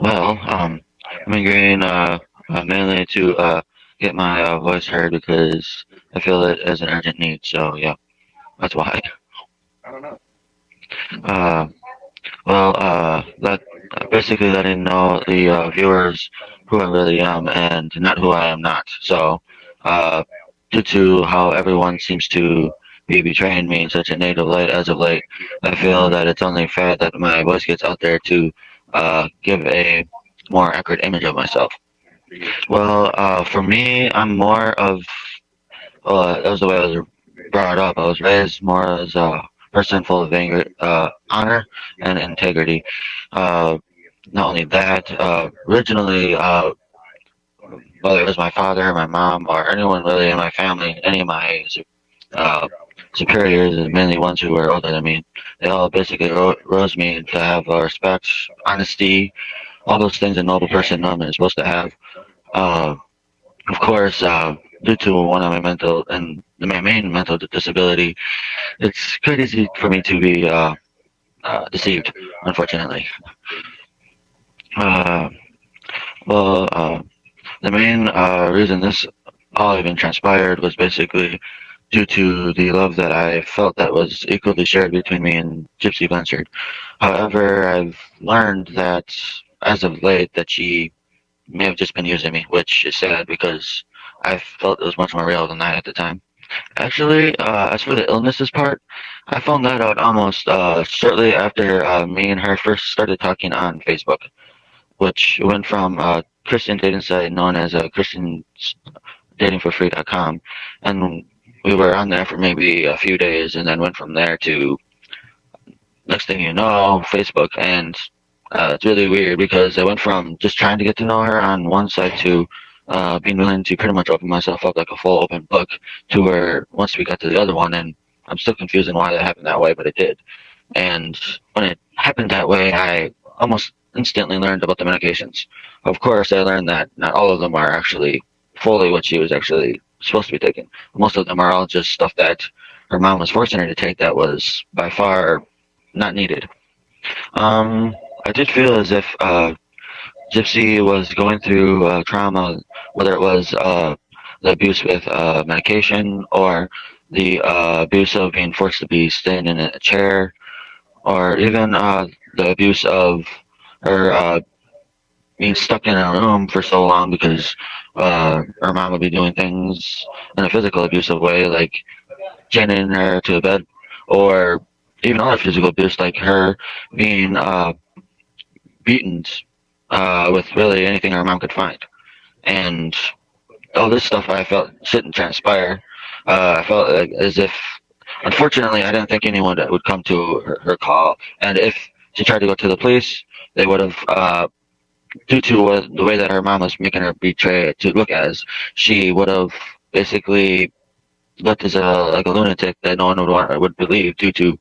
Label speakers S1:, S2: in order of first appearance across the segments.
S1: Well, I'm agreeing mainly to get my voice heard because I feel it as an urgent need. So yeah, that's why. Uh, basically letting know the viewers who I really am and not who I am not. So, uh, due to how everyone seems to be betraying me in such a negative light as of late, I feel that it's only fair that my voice gets out there to give a more accurate image of myself. Well, for me, I'm more of that was the way I was brought up. I was raised more as a person full of anger, honor and integrity. Uh, Not only that, originally, whether it was my father, my mom, or anyone really in my family, any of my uh, superiors, and mainly ones who were older than me, they all basically rose me to have respect, honesty, all those things a noble person is supposed to have. Uh, of course, due to one of my mental and my main mental disability, it's quite easy for me to be deceived, unfortunately. Uh, well, the main reason this all even transpired was basically due to the love that I felt that was equally shared between me and Gypsy Blanchard. However, I've learned that as of late that she may have just been using me, which is sad because I felt it was much more real than that at the time. Actually, as for the illnesses part, I found that out almost shortly after me and her first started talking on Facebook, which went from a Christian dating site known as ChristianDatingForFree.com, and we were on there for maybe a few days, and then went from there to next thing you know, Facebook, and it's really weird because I went from just trying to get to know her on one side to being willing to pretty much open myself up like a full open book to where once we got to the other one, and I'm still confused on why that happened that way, but it did. And when it happened that way, I almost instantly learned about the medications. Of course, I learned that not all of them are actually fully what she was actually supposed to be taking. Most of them are all just stuff that her mom was forcing her to take that was by far not needed. Um, I did feel as if Gypsy was going through trauma, whether it was the abuse with medication or the abuse of being forced to be staying in a chair, or even the abuse of her being stuck in a room for so long because her mom would be doing things in a physical abusive way, like chaining her to the bed, or even other physical abuse, like her being beaten with really anything our mom could find. And all this stuff I felt shouldn't transpire. I felt like as if, unfortunately, I didn't think anyone that would come to her call. And if she tried to go to the police, they would have, due to the way that her mom was making her betray to look as, she would have basically looked as a lunatic that no one would believe due to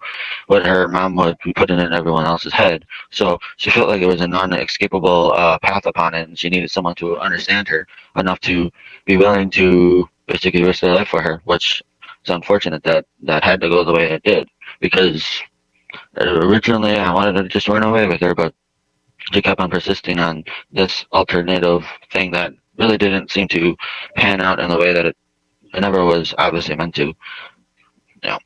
S1: what her mom would be putting in everyone else's head. So she felt like it was a non-escapable path upon it, and she needed someone to understand her enough to be willing to basically risk their life for her, which is unfortunate that that had to go the way it did. Because originally I wanted to just run away with her, but she kept on persisting on this alternative thing that really didn't seem to pan out in the way that it never was obviously meant to. Yeah.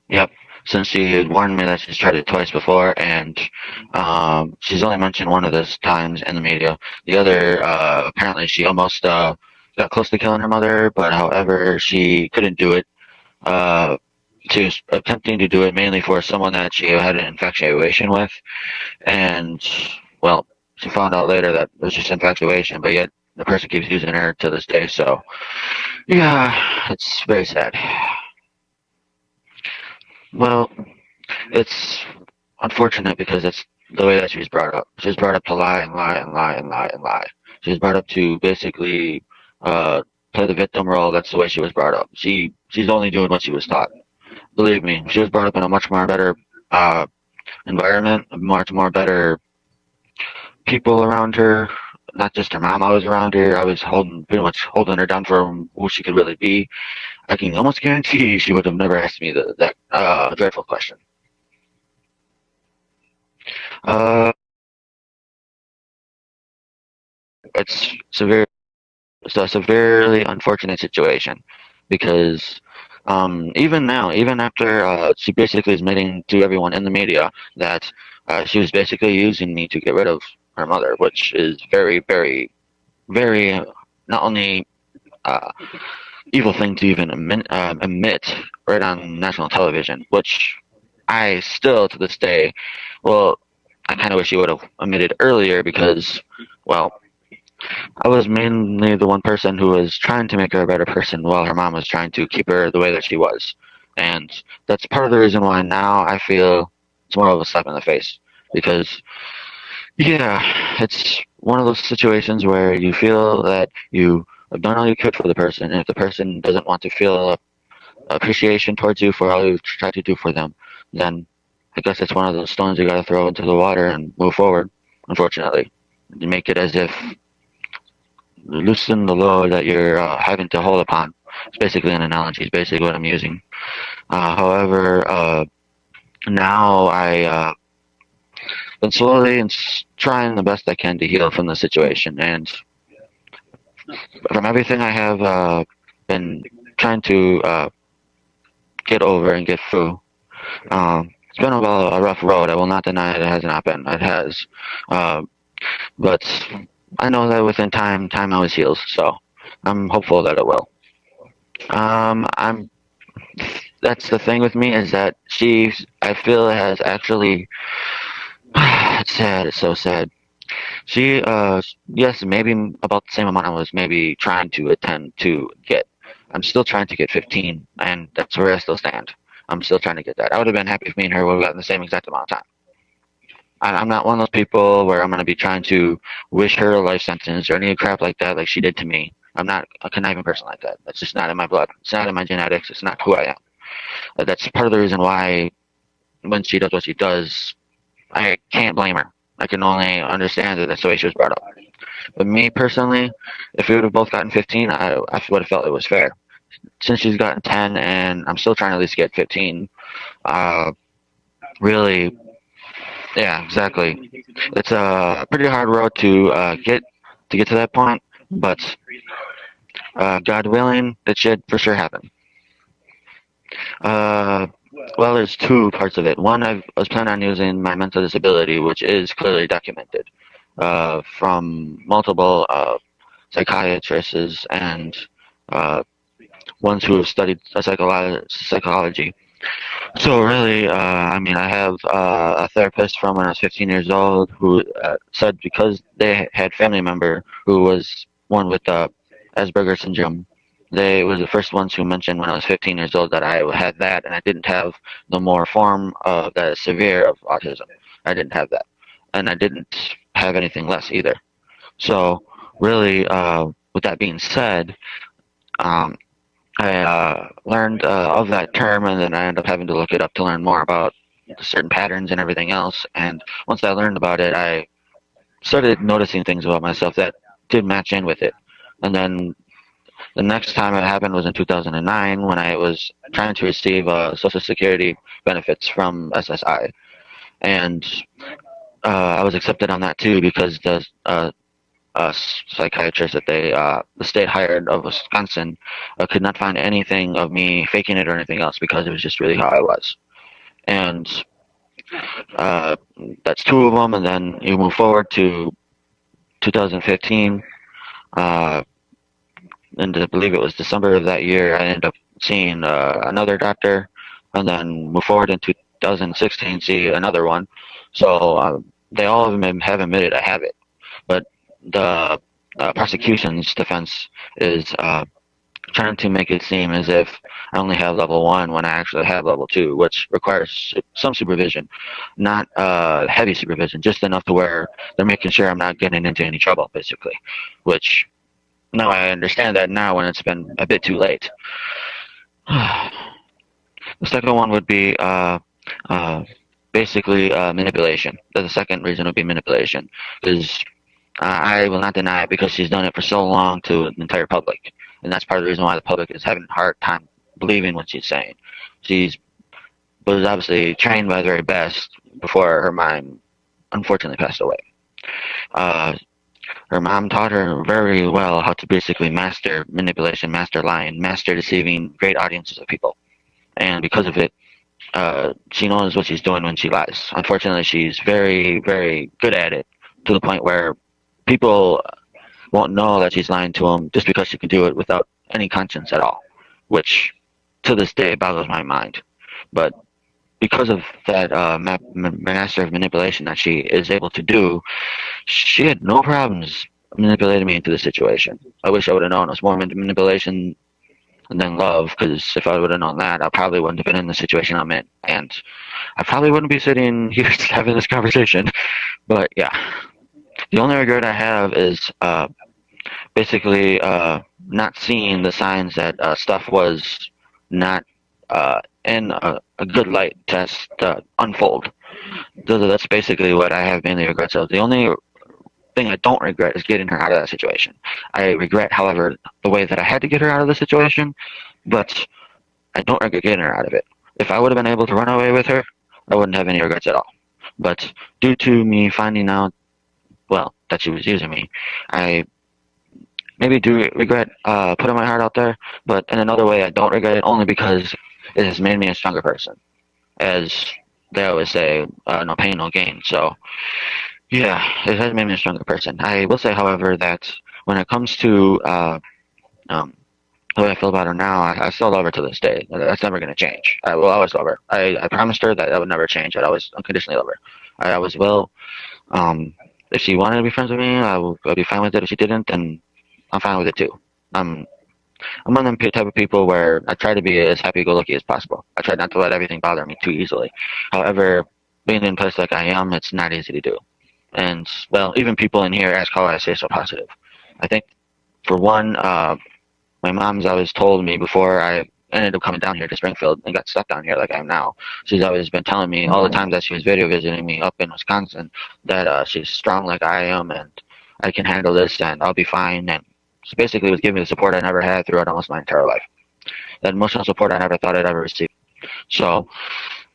S1: Yep. Since she had warned me that she's tried it twice before, and she's only mentioned one of those times in the media. The other, apparently, she almost got close to killing her mother, but however, she couldn't do it. Uh, she was attempting to do it mainly for someone that she had an infatuation with, and well, she found out later that it was just infatuation, but yet the person keeps using her to this day. So yeah, it's very sad. Well, it's unfortunate because it's the way that she was brought up. She was brought up to lie and lie and lie and lie and lie. She was brought up to basically uh, play the victim role. That's the way she was brought up. She's only doing what she was taught. Believe me, she was brought up in a much more better uh, environment, much more better people around her. Not just her mom. I was around her. I was holding, pretty much holding her down for who she could really be. I can almost guarantee she would have never asked me that dreadful question. Uh, severe, so a severely unfortunate situation, because even now, even after she basically is admitting to everyone in the media that she was basically using me to get rid of her mother, which is very, very, very not only uh, evil thing to even admit right on national television, which I still to this day, well, I kind of wish he would have admitted earlier because, well, I was mainly the one person who was trying to make her a better person while her mom was trying to keep her the way that she was. And that's part of the reason why now I feel it's more of a slap in the face. Because, yeah, it's one of those situations where you feel that you have done all you could for the person, and if the person doesn't want to feel appreciation towards you for all you've tried to do for them, then I guess it's one of those stones you gotta throw into the water and move forward, unfortunately. You make it as if loosen the load that you're having to hold upon. It's basically an analogy. It's basically what I'm using. However, now I been slowly and trying the best I can to heal from the situation, and from everything I have been trying to get over and get through. It's been a rough road. I will not deny it. It has not been. It has, uh, but I know that within time, time always heals. So I'm hopeful that it will. I'm That's the thing with me is that she, I feel, has actually. It's sad. It's so sad. She, yes, maybe about the same amount I was maybe trying to attend to get. I'm still trying to get 15, and that's where I still stand. I'm still trying to get that. I would have been happy if me and her would have gotten the same exact amount of time. I'm not one of those people where I'm going to be trying to wish her a life sentence or any crap like that, like she did to me. I'm not a conniving person like that. That's just not in my blood. It's not in my genetics. It's not who I am. That's part of the reason why when she does what she does, I can't blame her. I can only understand that that's the way she was brought up. But me personally, if we would have both gotten 15, I would have felt it was fair. Since she's gotten 10 and I'm still trying to at least get 15, uh, really, yeah, exactly. It's a pretty hard road to get to that point, but God willing, that should for sure happen. Uh, well, there's two parts of it. One, I was planning on using my mental disability, which is clearly documented from multiple psychiatrists and uh, ones who have studied psychology. So really, I mean, I have a therapist from when I was 15 years old who said because they had family member who was one with Asperger syndrome, they were the first ones who mentioned when I was 15 years old that I had that, and I didn't have the more form of that is severe of autism. I didn't have that, and I didn't have anything less either. So really, with that being said, um, I learned of that term, and then I ended up having to look it up to learn more about certain patterns and everything else. And once I learned about it, I started noticing things about myself that did match in with it. And then the next time it happened was in 2009 when I was trying to receive Social Security benefits from SSI. And I was accepted on that too because the psychiatrist that the state hired of Wisconsin could not find anything of me faking it or anything else because it was just really how I was. And uh, that's two of them. And then you move forward to 2015, uh, and I believe it was December of that year. I ended up seeing another doctor, and then move forward in 2016, see another one. So they all of them have admitted I have it, but the prosecution's defense is trying to make it seem as if I only have level one when I actually have level two, which requires some supervision, not heavy supervision, just enough to where they're making sure I'm not getting into any trouble, basically. Which now I understand that now when it's been a bit too late. The second one would be uh, basically manipulation. The second reason would be manipulation, because I will not deny it because she's done it for so long to the entire public, and that's part of the reason why the public is having a hard time believing what she's saying. She's was obviously trained by the very best before her mind unfortunately passed away. Uh, Her mom taught her very well how to basically master manipulation, master lying, master deceiving great audiences of people. And because of it, she knows what she's doing when she lies. Unfortunately, she's very, very good at it to the point where people won't know that she's lying to them just because she can do it without any conscience at all, which to this day boggles my mind. But because of that master of manipulation that she is able to do, she had no problems manipulating me into the situation. I wish I would have known it was more manipulation than love, because if I would have known that, I probably wouldn't have been in the situation I'm in, and I probably wouldn't be sitting here having this conversation. But yeah, the only regret I have is basically not seeing the signs that stuff was not in a good light to unfold. That's basically what I have mainly regrets of. The only thing I don't regret is getting her out of that situation. I regret, however, the way that I had to get her out of the situation, but I don't regret getting her out of it. If I would have been able to run away with her, I wouldn't have any regrets at all. But due to me finding out, well, that she was using me, I maybe do regret putting my heart out there, but in another way, I don't regret it only because it has made me a stronger person. As they always say, no pain, no gain. So, yeah, it has made me a stronger person. I will say, however, that when it comes to um, the way I feel about her now, I still love her to this day. That's never going to change. I will always love her. I promised her that would never change. I'd always unconditionally love her. I always will. Um, if she wanted to be friends with me, I'd be fine with it. If she didn't, then I'm fine with it too. I'm I'm one of them type of people where I try to be as happy-go-lucky as possible. I try not to let everything bother me too easily. However, being in a place like I am, it's not easy to do. And well, even people in here ask how I stay so positive. I think for one, my mom's always told me before I ended up coming down here to Springfield and got stuck down here like I am now. She's always been telling me all the times that she was video visiting me up in Wisconsin that she's strong like I am and I can handle this and I'll be fine. And she basically was giving me the support I never had throughout almost my entire life. That emotional support I never thought I'd ever receive. So,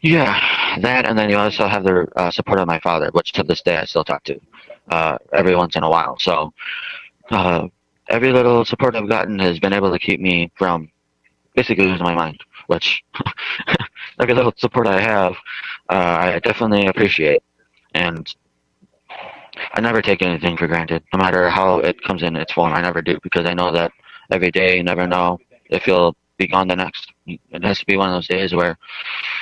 S1: yeah, that, and then you also have the support of my father, which to this day I still talk to every once in a while. So, uh, every little support I've gotten has been able to keep me from basically losing my mind, which every little support I have, I definitely appreciate. And I never take anything for granted, no matter how it comes in its form. I never do, because I know that every day you never know if you'll be gone the next. It has to be one of those days where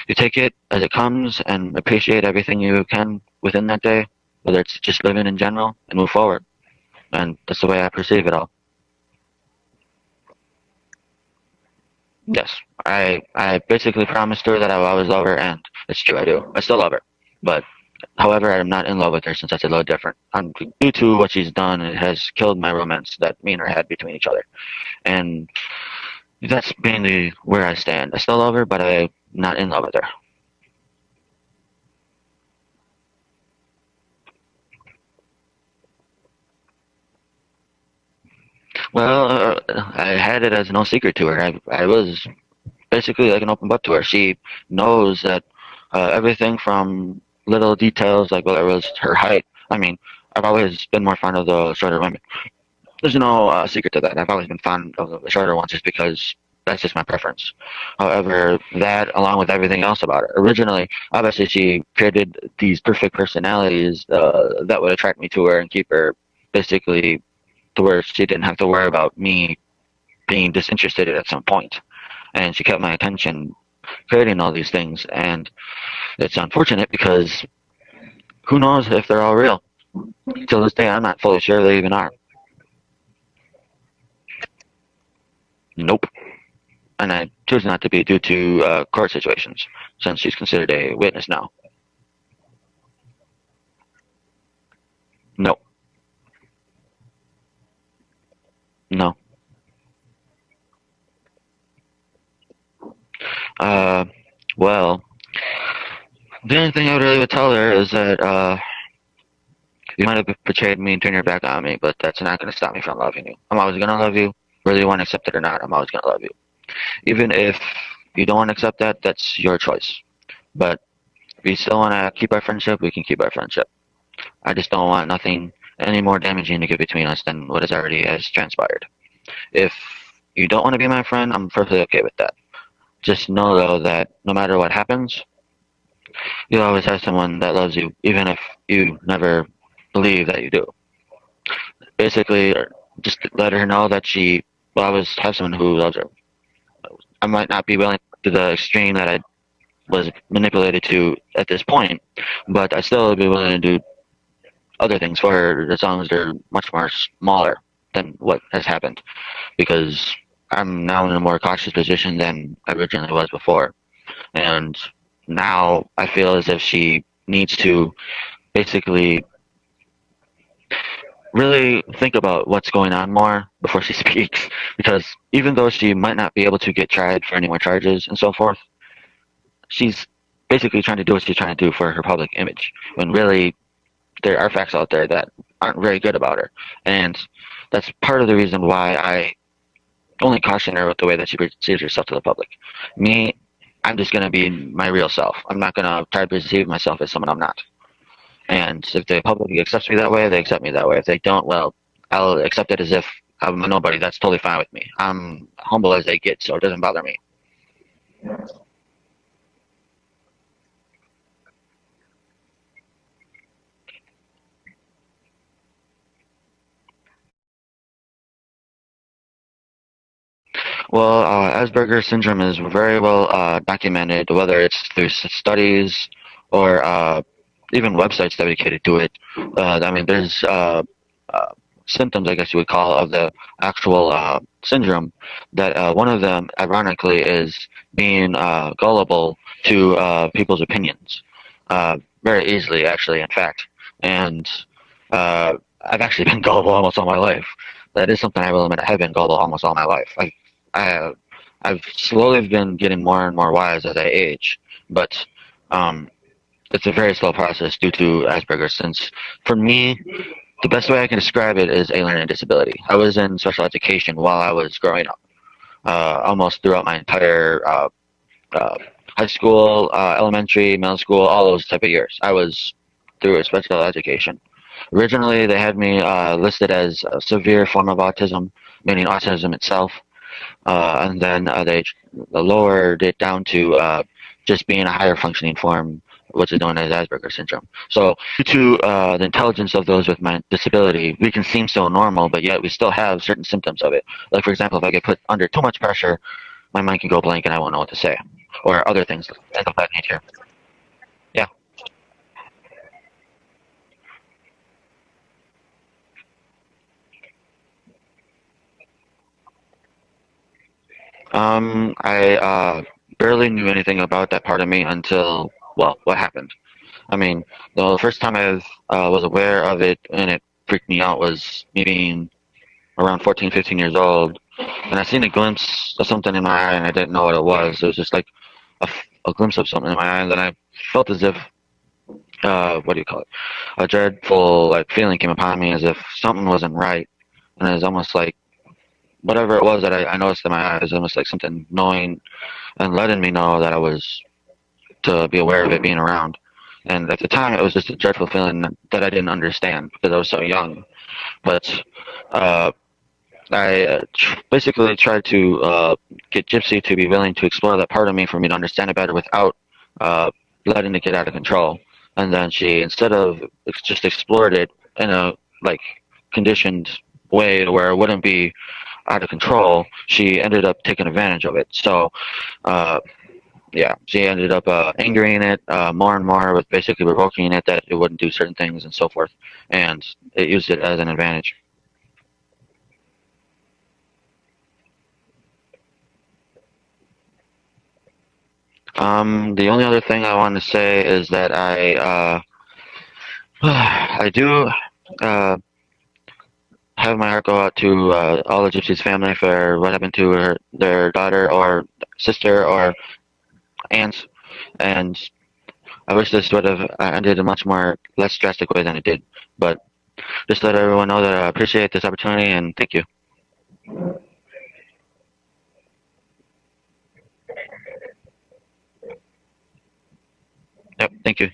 S1: you take it as it comes and appreciate everything you can within that day, whether it's just living in general, and move forward. And that's the way I perceive it all. Yes, I basically promised her that I will always love her, and it's true, I do. I still love her. But, however, I'm not in love with her since that's a little different. Due to what she's done, it has killed my romance that me and her had between each other. And that's mainly where I stand. I still love her, but I'm not in love with her. Well, I had it as no secret to her. I was basically like an open book to her. She knows that everything from little details like whether it was her height. I mean, I've always been more fond of the shorter women. There's no secret to that. I've always been fond of the shorter ones just because that's just my preference. However, that along with everything else about her. Originally, obviously, she created these perfect personalities that would attract me to her and keep her basically to where she didn't have to worry about me being disinterested at some point. And she kept my attention creating all these things. And it's unfortunate because who knows if they're all real. Till this day, I'm not fully sure they even are. Nope. And I choose not to be due to court situations, since she's considered a witness now. No, no. Uh, well, the only thing I would really would tell her is that you might have betrayed me and turned your back on me, but that's not going to stop me from loving you. I'm always going to love you, whether you want to accept it or not. I'm always going to love you. Even if you don't want to accept that, that's your choice. But if you still want to keep our friendship, we can keep our friendship. I just don't want nothing any more damaging to get between us than what has already has transpired. If you don't want to be my friend, I'm perfectly okay with that. Just know though that no matter what happens, you'll always have someone that loves you, even if you never believe that you do. Basically, just let her know that she will always have someone who loves her. I might not be willing to the extreme that I was manipulated to at this point, but I still would be willing to do other things for her as long as they're much more smaller than what has happened, because I'm now in a more cautious position than I originally was before. And now I feel as if she needs to basically really think about what's going on more before she speaks, because even though she might not be able to get tried for any more charges and so forth, she's basically trying to do what she's trying to do for her public image, when really there are facts out there that aren't very good about her. And that's part of the reason why I only caution her with the way that she perceives herself to the public. Me, I'm just going to be my real self. I'm not going to try to perceive myself as someone I'm not. And if the public accepts me that way, they accept me that way. If they don't, well, I'll accept it as if I'm a nobody. That's totally fine with me. I'm humble as they get, so it doesn't bother me. Well, Asperger syndrome is very well documented, whether it's through studies or even websites dedicated to it. I mean, there's symptoms, I guess you would call, of the actual syndrome. That one of them, ironically, is being gullible to people's opinions, very easily, actually, in fact. And I've actually been gullible almost all my life. That is something I will admit. I have been gullible almost all my life. I, I've slowly been getting more and more wise as I age, but um, it's a very slow process due to Asperger's. Since for me, the best way I can describe it is a learning disability. I was in special education while I was growing up, almost throughout my entire uh, high school, elementary, middle school, all those type of years. I was through a special education. Originally, they had me listed as a severe form of autism, meaning autism itself, and then they lowered it down to just being a higher functioning form, which is known as Asperger syndrome. So, due to the intelligence of those with my disability, we can seem so normal, but yet we still have certain symptoms of it. Like, for example, if I get put under too much pressure, my mind can go blank and I won't know what to say, or other things of that nature. Yeah. I barely knew anything about that part of me until, well, what happened. I mean, the first time I was aware of it and it freaked me out was me being around 14, 15 years old. And I seen a glimpse of something in my eye and I didn't know what it was. It was just like a glimpse of something in my eye. And then I felt as if, what do you call it? A dreadful like feeling came upon me as if something wasn't right. And it was almost like whatever it was that I noticed in my eye, it was almost like something knowing and letting me know that I was to be aware of it being around. And at the time, it was just a dreadful feeling that I didn't understand because I was so young. But uh, I basically tried to get Gypsy to be willing to explore that part of me for me to understand it better without uh, letting it get out of control. And then she, instead of just explored it in a like conditioned way to where it wouldn't be out of control, she ended up taking advantage of it. So uh, yeah, she ended up angering it more and more with basically provoking it that it wouldn't do certain things and so forth, and it used it as an advantage. The only other thing I want to say is that I do uh, have my heart go out to all the Gypsy's family for what happened to their daughter or sister or aunt, and I wish this would have ended a much more less drastic way than it did. But just let everyone know that I appreciate this opportunity and thank you. Yep, thank you.